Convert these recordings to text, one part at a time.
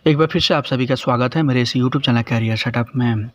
एक बार फिर से आप सभी का स्वागत है मेरे इस यूट्यूब चैनल कैरियर सेटअप में।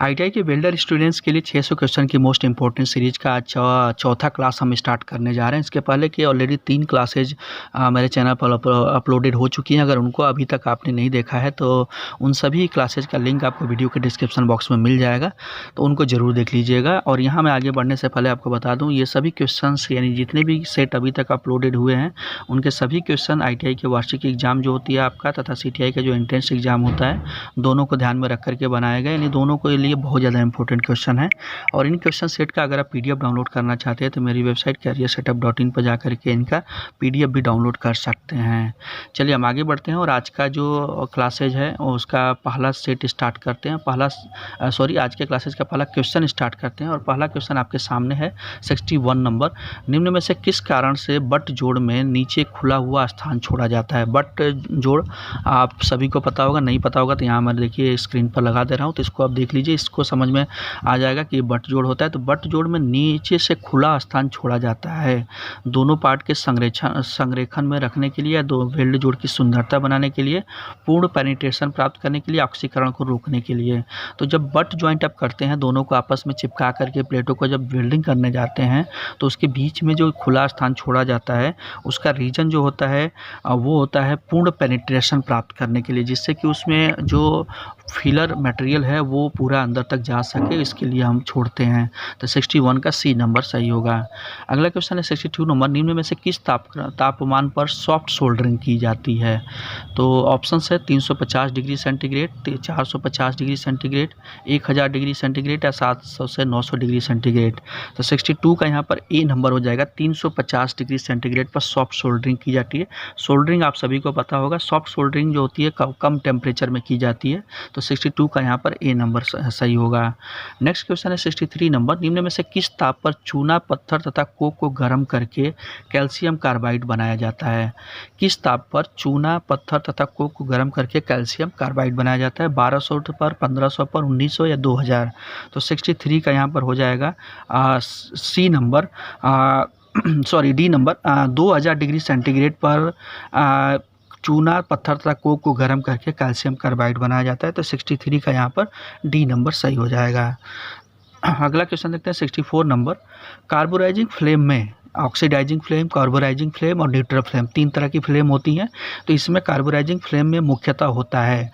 आईटीआई के वेल्डर स्टूडेंट्स के लिए 600 क्वेश्चन की मोस्ट इंपॉर्टेंट सीरीज का आज चौथा क्लास हम स्टार्ट करने जा रहे हैं। इसके पहले की ऑलरेडी 3 क्लासेज मेरे चैनल पर अपलोडेड हो चुकी हैं। अगर उनको अभी तक आपने नहीं देखा है तो उन सभी क्लासेज का लिंक आपको वीडियो के डिस्क्रिप्शन बॉक्स में मिल जाएगा, तो उनको ज़रूर देख लीजिएगा। और यहाँ मैं आगे बढ़ने से पहले आपको बता दूँ, ये सभी क्वेश्चन यानी जितने भी सेट अभी तक अपलोडेड हुए हैं उनके सभी क्वेश्चन ITI के वार्षिक एग्जाम जो होती है आपका तथा CTI का जो एंट्रेंस एग्जाम होता है, दोनों को ध्यान में रख करके बनाए गए। यानी दोनों के लिए बहुत ज़्यादा इंपॉर्टेंट क्वेश्चन है। और इन क्वेश्चन सेट का अगर आप PDF डाउनलोड करना चाहते हैं तो मेरी वेबसाइट careersetup.in पर जा करके इनका PDF भी डाउनलोड कर सकते हैं। चलिए हम आगे बढ़ते हैं और आज का जो क्लासेज है उसका पहला सेट स्टार्ट करते हैं। आज के क्लासेज का पहला क्वेश्चन स्टार्ट करते हैं और पहला क्वेश्चन आपके सामने है 61 नंबर। निम्न में से किस कारण से बट जोड़ में नीचे खुला हुआ स्थान छोड़ा जाता है? बट जोड़ आप सभी को पता होगा, नहीं पता होगा तो यहाँ मैं देखिए स्क्रीन पर लगा दे रहा हूँ, तो इसको आप देख लीजिए, इसको समझ में आ जाएगा कि बट जोड़ होता है। तो बट जोड़ में नीचे से खुला स्थान छोड़ा जाता है दोनों पार्ट के संरेखण में रखने के लिए, दो वेल्ड जोड़ की सुंदरता बनाने के लिए, पूर्ण पेनिट्रेशन प्राप्त करने के लिए, ऑक्सीकरण को रोकने के लिए। तो जब बट ज्वाइंट आप करते हैं, दोनों को आपस में चिपका करके प्लेटों को जब वेल्डिंग करने जाते हैं तो उसके बीच में जो खुला स्थान छोड़ा जाता है उसका रीजन जो होता है वो होता है पूर्ण पेनिट्रेशन प्राप्त करने के लिए, जिससे कि उसमें जो फिलर मटेरियल है वो पूरा अंदर तक जा सके, इसके लिए हम छोड़ते हैं। तो 61 का C नंबर सही होगा। अगला क्वेश्चन है 62 नंबर। निम्न में से किस तापमान पर सॉफ्ट सोल्डरिंग की जाती है? तो ऑप्शंस है 350 degree centigrade, 450 degree centigrade, 1000 degree centigrade या 700 से 900 डिग्री सेंटीग्रेड। तो 62 का यहाँ पर A नंबर हो जाएगा। 350 डिग्री सेंटीग्रेड पर सॉफ्ट सोल्डरिंग की जाती है। सोल्डरिंग आप सभी को पता होगा, सॉफ्ट सोल्डरिंग जो होती है कम टेम्परेचर में की जाती है। तो 62 का यहाँ पर A नंबर सही होगा। नेक्स्ट क्वेश्चन है 63 नंबर। निम्न में से किस ताप पर चूना पत्थर तथा कोक को गर्म करके कैल्शियम कार्बाइड बनाया जाता है? किस ताप पर चूना पत्थर तथा कोक को गर्म करके कैल्शियम कार्बाइड बनाया जाता है? 1200 पर, 1500 पर, 1900 या 2000? तो 63 का यहाँ पर हो जाएगा C number, D number. 2000 degree centigrade पर चूना पत्थर तथा कोक को गर्म करके कैल्शियम कार्बाइड बनाया जाता है। तो 63 का यहाँ पर D नंबर सही हो जाएगा। अगला क्वेश्चन देखते हैं 64 नंबर। कार्बोराइजिंग फ्लेम में ऑक्सीडाइजिंग फ्लेम, कार्बोराइजिंग फ्लेम और न्यूट्रल फ्लेम 3 तरह की फ्लेम होती हैं। तो इसमें कार्बोराइजिंग फ्लेम में मुख्यतः होता है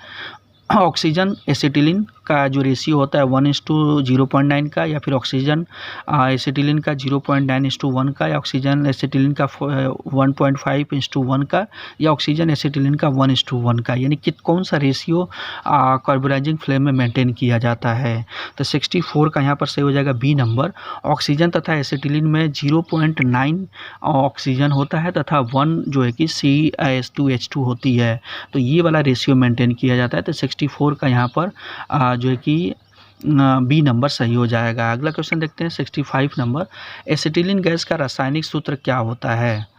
ऑक्सीजन एसिटिलीन का जो रेशियो होता है 1:0.9 का, या फिर ऑक्सीजन एसिटिलीन का 0.9:1 का, या ऑक्सीजन एसिटिलीन का 1.5:1 का, या ऑक्सीजन एसिटिलीन का 1:1 का। यानी कि कौन सा रेशियो कार्बोराइजिंग फ्लेम में मेंटेन किया जाता है? तो 64 का यहाँ पर सही हो जाएगा B नंबर। ऑक्सीजन तथा एसिटिलीन में 0.9 ऑक्सीजन होता है तथा 1 जो है कि CH2H2 होती है। तो ये वाला रेशियो मेंटेन किया जाता है। तो 64 का यहाँ पर जो है कि B नंबर सही हो जाएगा। अगला क्वेश्चन देखते हैं 65 नंबर। एसिटिलीन गैस का रासायनिक सूत्र क्या होता है?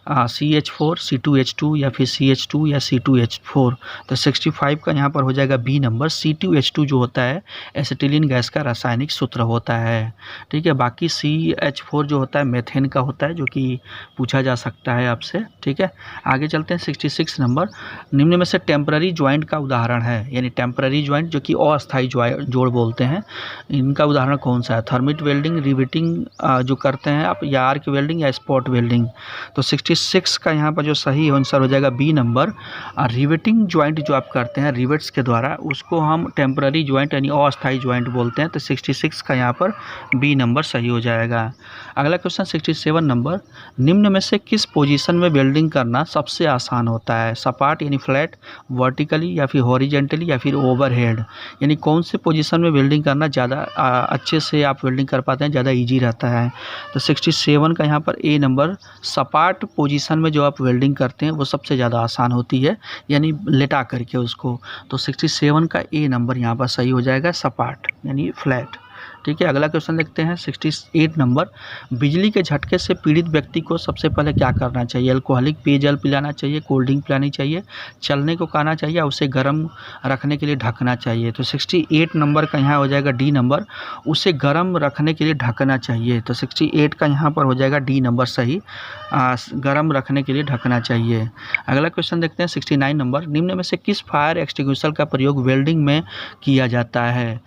CH4, C2H2 या फिर CH2 या C2H4? तो 65 का यहाँ पर हो जाएगा B नंबर। C2H2 जो होता है एसिटिलीन गैस का रासायनिक सूत्र होता है। ठीक है, बाकी CH4 जो होता है मेथेन का होता है, जो कि पूछा जा सकता है आपसे। ठीक है, आगे चलते हैं 66 नंबर। निम्न में से टेम्पररी ज्वाइंट का उदाहरण है, यानी टेम्पररी ज्वाइंट जो कि अस्थायी जोड़ बोलते हैं, इनका उदाहरण कौन सा है? थर्मिट वेल्डिंग, रिवेटिंग जो करते हैं आप, या आर्क वेल्डिंग या स्पॉट वेल्डिंग? तो 66 का यहाँ पर जो सही आंसर हो जाएगा B नंबर। रिवेटिंग ज्वाइंट जो आप करते हैं रिवेट्स के द्वारा, उसको हम टेम्पररी ज्वाइंट यानी अस्थायी ज्वाइंट बोलते हैं। तो 66 का यहाँ पर B नंबर सही हो जाएगा। अगला क्वेश्चन 67 नंबर। निम्न में से किस पोजीशन में वेल्डिंग करना सबसे आसान होता है? सपाट यानी फ्लैट, वर्टिकली या फिर हॉरिजेंटली या फिर ओवरहेड? यानी कौन से पोजीशन में वेल्डिंग करना ज़्यादा अच्छे से आप वेल्डिंग कर पाते हैं, ज़्यादा ईजी रहता है? तो 67 का यहाँ पर A नंबर। सपाट पोजीशन में जो आप वेल्डिंग करते हैं वो सबसे ज़्यादा आसान होती है, यानी लेटा करके उसको। तो 67 का A नंबर यहाँ पर सही हो जाएगा, सपाट यानी फ्लैट। ठीक है। अगला क्वेश्चन देखते हैं 68 नंबर। बिजली के झटके से पीड़ित व्यक्ति को सबसे पहले क्या करना चाहिए? अल्कोहलिक पेयजल पिलाना चाहिए, कोल्ड ड्रिंक पिलानी चाहिए, चलने को कहना चाहिए, उसे गर्म रखने के लिए ढकना चाहिए। तो 68 नंबर का यहाँ हो जाएगा डी नंबर, उसे गर्म रखने के लिए ढकना चाहिए। तो 68 का यहाँ पर हो जाएगा डी नंबर सही, गर्म रखने के लिए ढकना चाहिए। अगला क्वेश्चन देखते हैं 69 नंबर। निम्न में से किस फायर एक्सटिंग्विशर का प्रयोग वेल्डिंग में किया जाता है?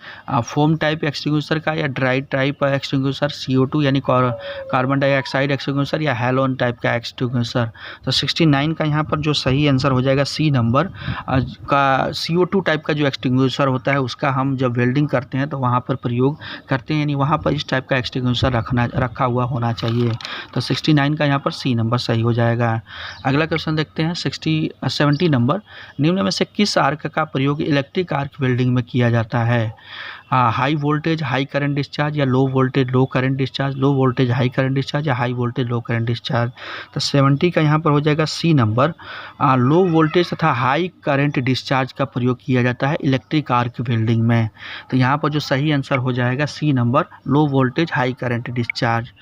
फोम टाइप एक्सटिंग्विशर का, या ड्राई टाइप एक्सटिंग्विशर, CO2 यानी कार्बन डाइऑक्साइड एक्सटिंग्विशर, या हैलोन टाइप का एक्सटिंग्विशर? तो 69 का यहाँ पर जो सही आंसर हो जाएगा सी नंबर का, CO2 टाइप का जो एक्सटिंग्विशर होता है उसका हम जब वेल्डिंग करते हैं तो वहाँ पर प्रयोग करते हैं, यानी वहाँ पर इस टाइप का एक्सटिंग्विशर रखा हुआ होना चाहिए। तो 69 का यहाँ पर सी नंबर सही हो जाएगा। अगला क्वेश्चन देखते हैं 70 नंबर। निम्न में से किस आर्क का प्रयोग इलेक्ट्रिक आर्क वेल्डिंग में किया जाता है? High voltage high current discharge, या low voltage low current discharge, low voltage high current discharge, या high voltage low current discharge? तो 70 का यहाँ पर हो जाएगा सी नंबर, लो वोल्टेज तथा हाई करंट डिस्चार्ज का प्रयोग किया जाता है इलेक्ट्रिक आर्क वेल्डिंग में। तो यहाँ पर जो सही आंसर हो जाएगा C number, low voltage high current discharge.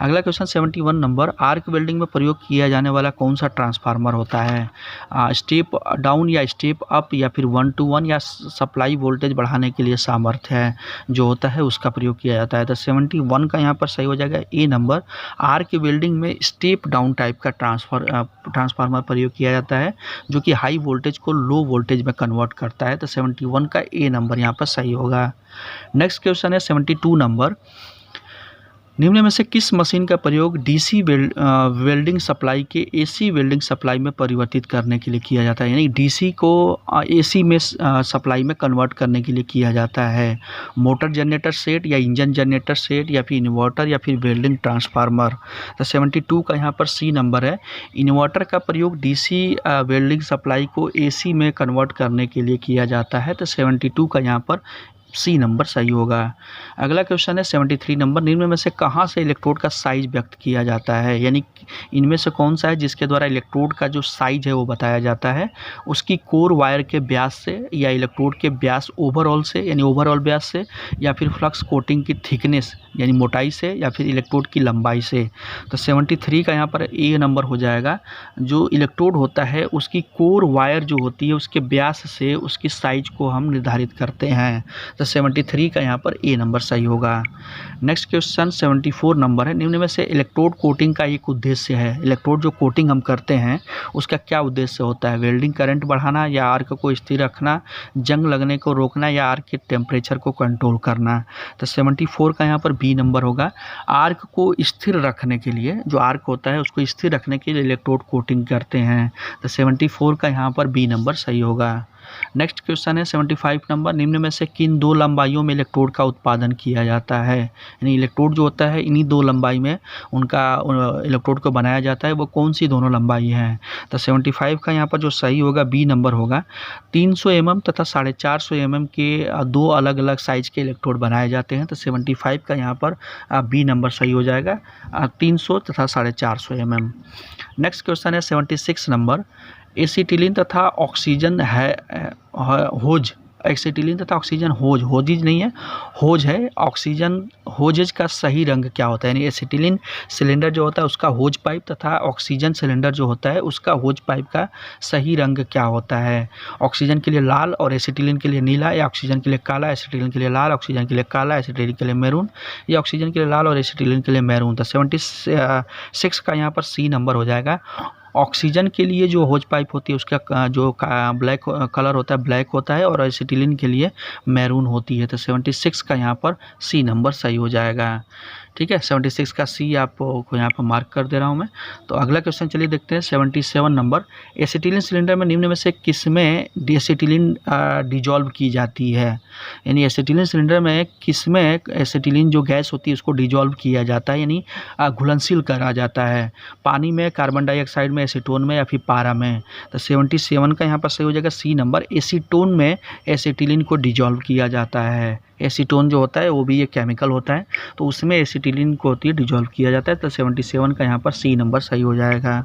अगला क्वेश्चन 71 नंबर। आर्क वेल्डिंग में प्रयोग किया जाने वाला कौन सा ट्रांसफार्मर होता है? स्टेप डाउन या स्टेप अप, या फिर 1 to 1, या सप्लाई वोल्टेज बढ़ाने के लिए सामर्थ्य जो होता है उसका प्रयोग किया जाता है? तो 71 का यहाँ पर सही हो जाएगा ए नंबर, आर्क वेल्डिंग में स्टेप डाउन टाइप का ट्रांसफार्मर प्रयोग किया जाता है जो कि हाई वोल्टेज को लो वोल्टेज में कन्वर्ट करता है। तो 71 का ए नंबर यहाँ पर सही होगा। नेक्स्ट क्वेश्चन है 72 नंबर। निम्न में से किस मशीन का प्रयोग DC वेल्डिंग सप्लाई के AC वेल्डिंग सप्लाई में परिवर्तित करने के लिए किया जाता है? यानी DC को AC में सप्लाई में कन्वर्ट करने के लिए किया जाता है। मोटर जनरेटर सेट, या इंजन जनरेटर सेट, या फिर इन्वर्टर, या फिर वेल्डिंग ट्रांसफार्मर? तो 72 का यहाँ पर सी नंबर है, इन्वर्टर का प्रयोग DC वेल्डिंग सप्लाई को AC में कन्वर्ट करने के लिए किया जाता है। तो 72 का यहाँ पर सी नंबर सही होगा। अगला क्वेश्चन है 73 नंबर। निम्न में से कहाँ से इलेक्ट्रोड का साइज व्यक्त किया जाता है? यानी इनमें से कौन सा है जिसके द्वारा इलेक्ट्रोड का जो साइज है वो बताया जाता है? उसकी कोर वायर के व्यास से, या इलेक्ट्रोड के व्यास ओवरऑल से यानी ओवरऑल व्यास से, या फिर फ्लक्स कोटिंग की थिकनेस यानी मोटाई से, या फिर इलेक्ट्रोड की लंबाई से? तो 73 का यहाँ पर ए नंबर हो जाएगा, जो इलेक्ट्रोड होता है उसकी कोर वायर जो होती है उसके व्यास से उसकी साइज को हम निर्धारित करते हैं। तो 73 का यहाँ पर ए नंबर सही होगा। नेक्स्ट क्वेश्चन 74 नंबर है। निम्न में से इलेक्ट्रोड कोटिंग का एक उद्देश्य है, इलेक्ट्रोड जो कोटिंग हम करते हैं उसका क्या उद्देश्य होता है? वेल्डिंग करंट बढ़ाना, या आर्क को स्थिर रखना, जंग लगने को रोकना, या आर्क के टेम्परेचर को कंट्रोल करना? तो 74 का यहाँ पर बी नंबर होगा, आर्क को स्थिर रखने के लिए, जो आर्क होता है उसको स्थिर रखने के लिए इलेक्ट्रोड कोटिंग करते हैं। तो 74 का यहाँ पर बी नंबर सही होगा। नेक्स्ट क्वेश्चन है 75 नंबर। निम्न में से किन दो लंबाइयों में इलेक्ट्रोड का उत्पादन किया जाता है? यानी इलेक्ट्रोड जो होता है इन्हीं दो लंबाई में उनका इलेक्ट्रोड को बनाया जाता है, वो कौन सी दोनों लंबाई हैं? तो 75 का यहाँ पर जो सही होगा बी नंबर होगा, 300 mm तथा 450 mm के दो अलग अलग साइज के इलेक्ट्रोड बनाए जाते हैं। तो 75 का यहाँ पर बी नंबर सही हो जाएगा, 300 तथा 450 mm। नेक्स्ट क्वेश्चन है 76 नंबर। एसिटिलीन तथा ऑक्सीजन होज, एसिटिलीन तथा ऑक्सीजन होजिज नहीं है, होज है, ऑक्सीजन होजेज का सही रंग क्या होता है? यानी एसिटिलीन सिलेंडर जो होता है उसका होज पाइप, तथा ऑक्सीजन सिलेंडर जो होता है उसका होज पाइप का सही रंग क्या होता है? ऑक्सीजन के लिए लाल और एसिटिलीन के लिए नीला, या ऑक्सीजन के लिए काला, एसिटिलीन के लिए लाल, ऑक्सीजन के लिए काला, एसिटिलीन के लिए मैरून, या ऑक्सीजन के लिए लाल और एसिटिलीन के लिए मैरून? तो 76 का यहाँ पर सी नंबर हो जाएगा। ऑक्सीजन के लिए जो होज पाइप होती है उसका जो ब्लैक कलर होता है ब्लैक होता है, और एसिटिलीन के लिए मैरून होती है। तो 76 का यहाँ पर सी नंबर सही हो जाएगा। ठीक है, 76 का सी आपको यहाँ पर मार्क कर दे रहा हूँ मैं। तो अगला क्वेश्चन चलिए देखते हैं 77 नंबर। एसिटिलीन सिलेंडर में निम्न में से किसमें एसिटिलीन डिजॉल्व की जाती है? यानी एसिटिलीन सिलेंडर में किसमें एसिटिलीन जो गैस होती है उसको डिजॉल्व किया जाता है, यानी घुलनशील करा जाता है? पानी में, कार्बन डाइऑक्साइड में, एसीटोन में, या फिर पारा में? तो 77 का यहाँ पर सही हो जाएगा सी नंबर, एसीटोन में एसिटिलीन को डिजॉल्व किया जाता है। एसीटोन जो होता है वो भी एक केमिकल होता है, तो उसमें एसिटिलीन को होती है डिजोल्व किया जाता है। तो 77 का यहाँ पर सी नंबर सही हो जाएगा।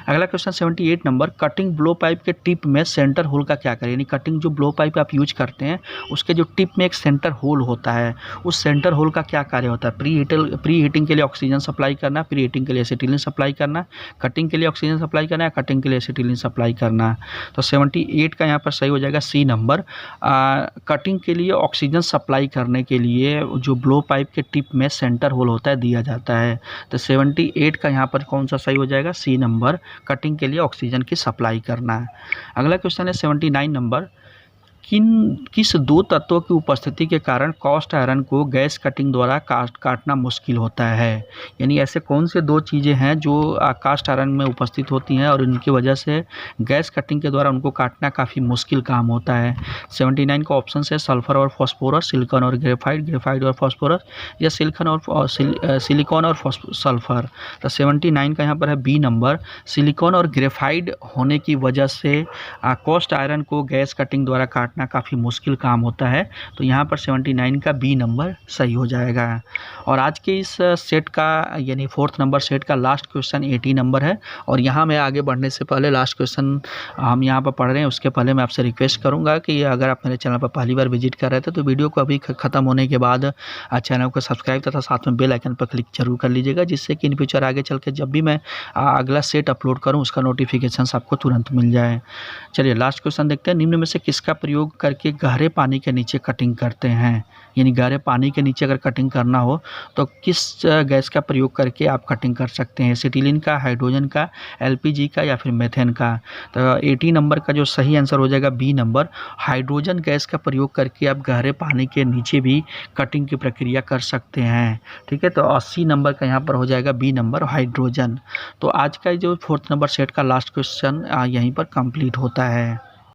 अगला question 78 number, cutting blow pipe के टिप में सेंटर होल का क्या करें, यानी कटिंग जो ब्लो पाइप आप यूज करते हैं उसके जो टिप में एक सेंटर होल होता है, उस सेंटर होल का क्या कार्य होता है। प्री हीटिंग के लिए ऑक्सीजन सप्लाई करना, प्री हीटिंग के लिए एसिटिलीन सप्लाई करना, कटिंग के लिए ऑक्सीजन सप्लाई करना, या कटिंग के लिए एसिटिलीन सप्लाई करना। तो 78 का यहाँ पर सही हो जाएगा सी नंबर। कटिंग के लिए ऑक्सीजन सप्लाई करने के लिए जो ब्लो पाइप के टिप में सेंटर होल होता है दिया जाता है। तो 78 का यहाँ पर कौन सा सही हो जाएगा, सी नंबर, कटिंग के लिए ऑक्सीजन की सप्लाई करना है। अगला क्वेश्चन है 79 नंबर, किस दो तत्वों की उपस्थिति के कारण कास्ट आयरन को गैस कटिंग द्वारा काटना मुश्किल होता है, यानी ऐसे कौन से दो चीज़ें हैं जो कास्ट आयरन में उपस्थित होती हैं और इनकी वजह से गैस कटिंग के द्वारा उनको काटना काफ़ी मुश्किल काम होता है। 79 का ऑप्शन है सल्फर और फॉस्फोरस, सिलिकॉन और ग्रेफाइट, ग्रेफाइट और फॉस्फोरस, या सिलिकॉन और सल्फर। तो 79 का यहाँ पर है बी नंबर, सिलिकॉन और ग्रेफाइट होने की वजह से कास्ट आयरन को गैस कटिंग द्वारा काटना काफ़ी मुश्किल काम होता है। तो यहाँ पर 79 का बी नंबर सही हो जाएगा। और आज के इस सेट का यानी 4th नंबर सेट का लास्ट क्वेश्चन 80 नंबर है। और यहाँ मैं आगे बढ़ने से पहले लास्ट क्वेश्चन हम यहाँ पर पढ़ रहे हैं उसके पहले मैं आपसे रिक्वेस्ट करूँगा कि अगर आप मेरे चैनल पर पहली बार विजिट कर रहे थे तो वीडियो को अभी ख़त्म होने के बाद चैनल को सब्सक्राइब तथा साथ में बेल आइकन पर क्लिक जरूर कर लीजिएगा, जिससे कि इन फ्यूचर आगे चल के जब भी मैं अगला सेट अपलोड करूँ उसका नोटिफिकेशन आपको तुरंत मिल जाए। चलिए लास्ट क्वेश्चन देखते हैं, निम्न में से किसका प्रयोग करके गहरे पानी के नीचे कटिंग करते हैं, यानी गहरे पानी के नीचे अगर कटिंग करना हो तो किस गैस का प्रयोग करके आप कटिंग कर सकते हैं, एसिटिलीन का, हाइड्रोजन का, एलपीजी का, या फिर मेथेन का। तो 80 नंबर का जो सही आंसर हो जाएगा बी नंबर, हाइड्रोजन गैस का प्रयोग करके आप गहरे पानी के नीचे भी कटिंग की प्रक्रिया कर सकते हैं। ठीक है, तो 80 नंबर का यहाँ पर हो जाएगा बी नंबर, हाइड्रोजन। तो आज का जो 4th नंबर सेट का लास्ट क्वेश्चन यहीं पर कंप्लीट होता है।